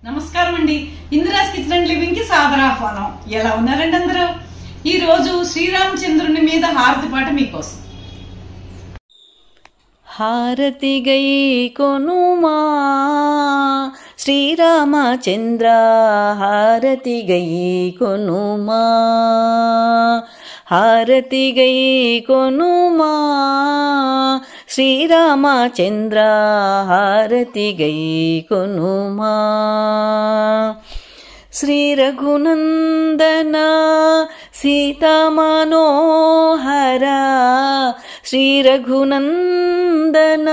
నమస్కారం అండి. Indira's kitchen and living కి సాదర ఆహ్వానం. ఎలా ఉన్నారండి అందరూ? ఈ రోజు శ్రీరామచంద్రుని మీద హారతి పాట మీకోసం. హారతి గై కొనుమా శ్రీరామచంద్ర, హారతి గై కొనుమా, హారతి గై కొనుమా శ్రీరామచంద్ర, హారతి గై కొనుమా. శ్రీ రఘునందన సీతా మనోహర, శ్రీ రఘునందన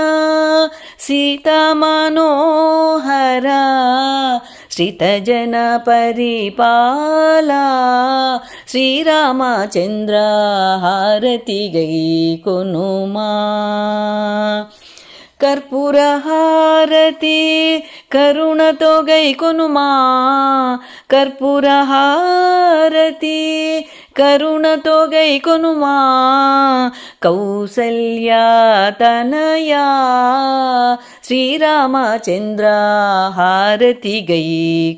సీతా మనోహర, శ్రితజన పరిపాలా శ్రీరామచంద్ర, హారతి గై కొనుమా. కర్పూర హారతి కరుణతో గై కొనుమా, కర్పూర హారతి కరుణతో గై కొనుమా. కౌసల్యా తనయా శ్రీరామచంద్ర, హారతి గై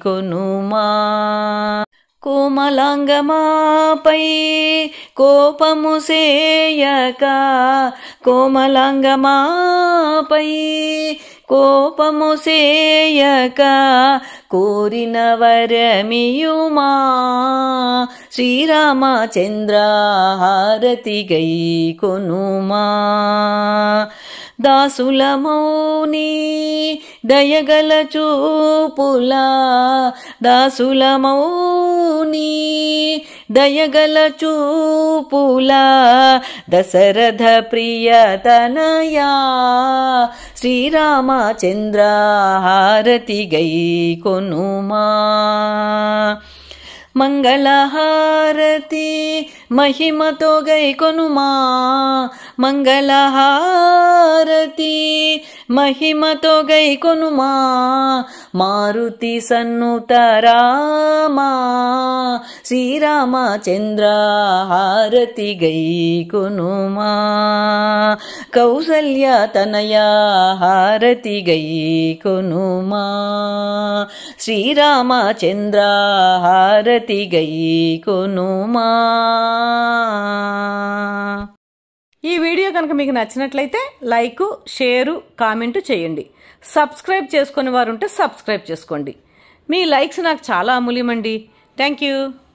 కొనుమా. కోమలాంగమాపై కోపము సేయక, కోమలాంగమాపై కోపము సేయక, కోరిన వరమియుమా శ్రీరామచంద్ర, హారతి గై కొనుమా. దాసుల మౌని దయగల చూపులా, దాసుల మౌని దయగల చూపులా, దశరథ ప్రియతనయా శ్రీరామచంద్ర, హారతి గై కొనుమా. మంగళహారతి మహిమతో గై కొనుమా, మంగళహారతి మహిమతో గై కొనుమా. మారుతి సన్నుత రామా శ్రీరామచంద్ర, హారతి గై కొనుమా. కౌసల్య తనయా హారతి గై కొనుమా. శ్రీరామచంద్ర, హారతి గై కొనుమా. ఈ వీడియో కనుక మీకు నచ్చినట్లయితే లైక్, షేరు, కామెంటు చేయండి. సబ్స్క్రైబ్ చేసుకునే వారు ఉంటే సబ్స్క్రైబ్ చేసుకోండి. మీ లైక్స్ నాకు చాలా అమూల్యమండి. Thank you.